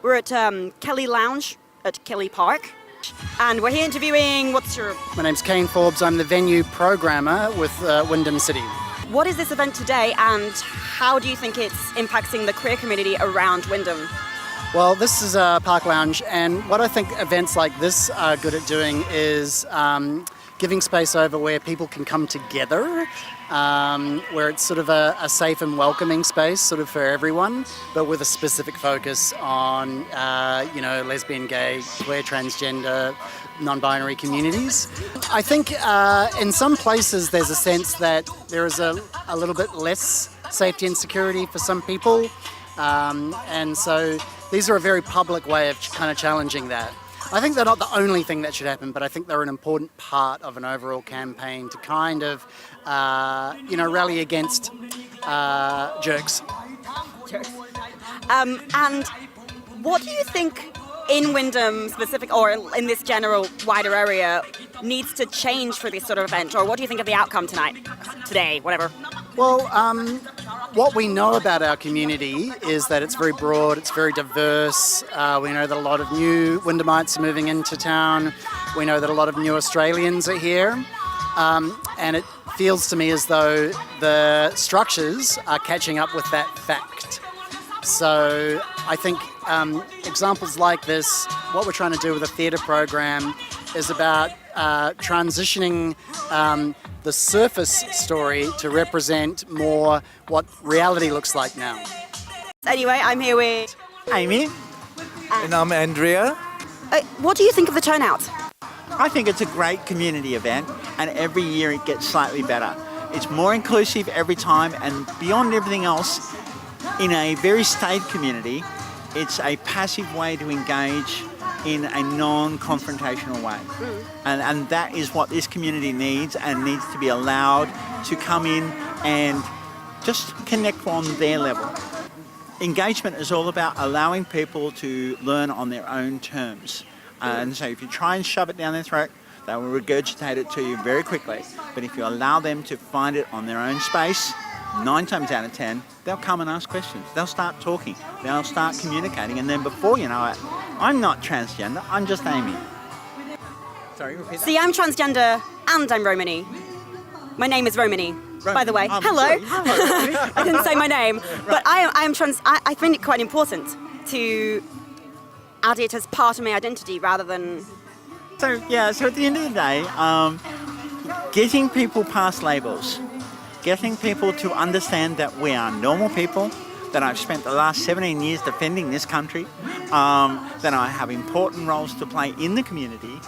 We're at Kelly Lounge at Kelly Park, and we're here interviewing, My name's Kane Forbes. I'm the venue programmer with Wyndham City. What is this event today, and how do you think it's impacting the queer community around Wyndham? Well, this is a park lounge, and what I think events like this are good at doing is giving space over where people can come together, where it's sort of a safe and welcoming space sort of for everyone, but with a specific focus on, lesbian, gay, queer, transgender, non-binary communities. I think in some places there's a sense that there is a little bit less safety and security for some people, and so these are a very public way of kind of challenging that. I think they're not the only thing that should happen, but I think they're an important part of an overall campaign to kind of, rally against jerks. And what do you think in Wyndham specific, or in this general wider area, needs to change for this sort of event? Or what do you think of the outcome today, whatever? Well, what we know about our community is that it's very broad, it's very diverse. We know that a lot of new Wyndhamites are moving into town. We know that a lot of new Australians are here. And it feels to me as though the structures are catching up with that fact. So I think examples like this, what we're trying to do with a theatre program is about transitioning the surface story to represent more what reality looks like now. Anyway, I'm here with Amy. And I'm Andrea. What do you think of the turnout? I think it's a great community event, and every year it gets slightly better. It's more inclusive every time, and beyond everything else, in a very staid community, it's a passive way to engage in a non-confrontational way. And that is what this community needs, and needs to be allowed to come in and just connect on their level. Engagement is all about allowing people to learn on their own terms. And so if you try and shove it down their throat, they will regurgitate it to you very quickly. But if you allow them to find it on their own space, 9 times out of 10, they'll come and ask questions. They'll start talking. They'll start communicating. And then before you know it, I'm not transgender, I'm just Amy. Sorry, repeat that. See, I'm transgender and I'm Romany. My name is Romany, by the way. Hello. I didn't say my name. Right. But I'm trans. I find it quite important to add it as part of my identity rather than... So at the end of the day, getting people past labels, getting people to understand that we are normal people, that I've spent the last 17 years defending this country, that I have important roles to play in the community,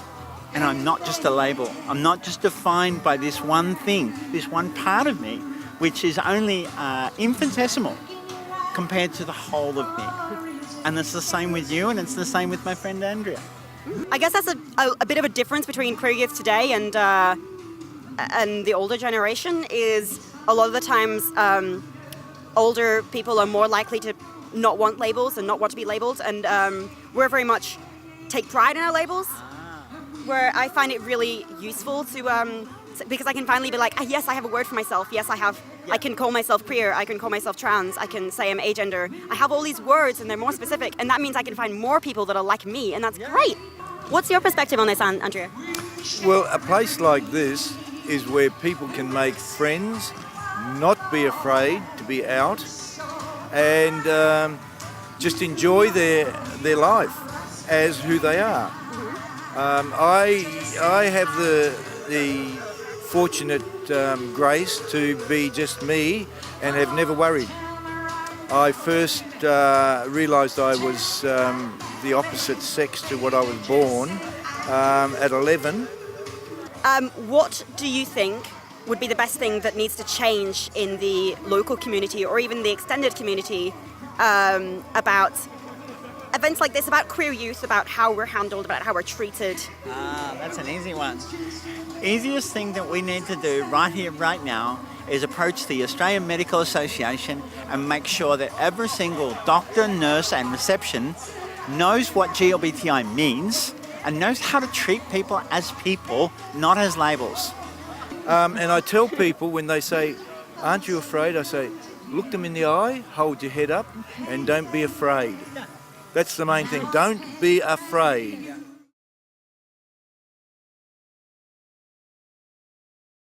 and I'm not just a label. I'm not just defined by this one thing, this one part of me, which is only infinitesimal compared to the whole of me. And it's the same with you, and it's the same with my friend Andrea. I guess that's a bit of a difference between queer youth today and the older generation is a lot of the times older people are more likely to not want labels and not want to be labeled, and we're very much take pride in our labels, where I find it really useful to because I can finally be like, yes, I have a word for myself. Yes, I can call myself queer. I can call myself trans. I can say I'm agender. I have all these words, and they're more specific, and that means I can find more people that are like me, and that's great. What's your perspective on this, Andrea? Well, a place like this is where people can make friends, not be afraid to be out, and just enjoy their life as who they are. I have the fortunate grace to be just me and have never worried. I first realised I was the opposite sex to what I was born at 11. What do you think would be the best thing that needs to change in the local community or even the extended community about events like this, about queer youth, about how we're handled, about how we're treated? That's an easy one. Easiest thing that we need to do right here, right now, is approach the Australian Medical Association and make sure that every single doctor, nurse and reception knows what GLBTI means and knows how to treat people as people, not as labels. And I tell people when they say, "Aren't you afraid?" I say, look them in the eye, hold your head up and don't be afraid. That's the main thing. Don't be afraid.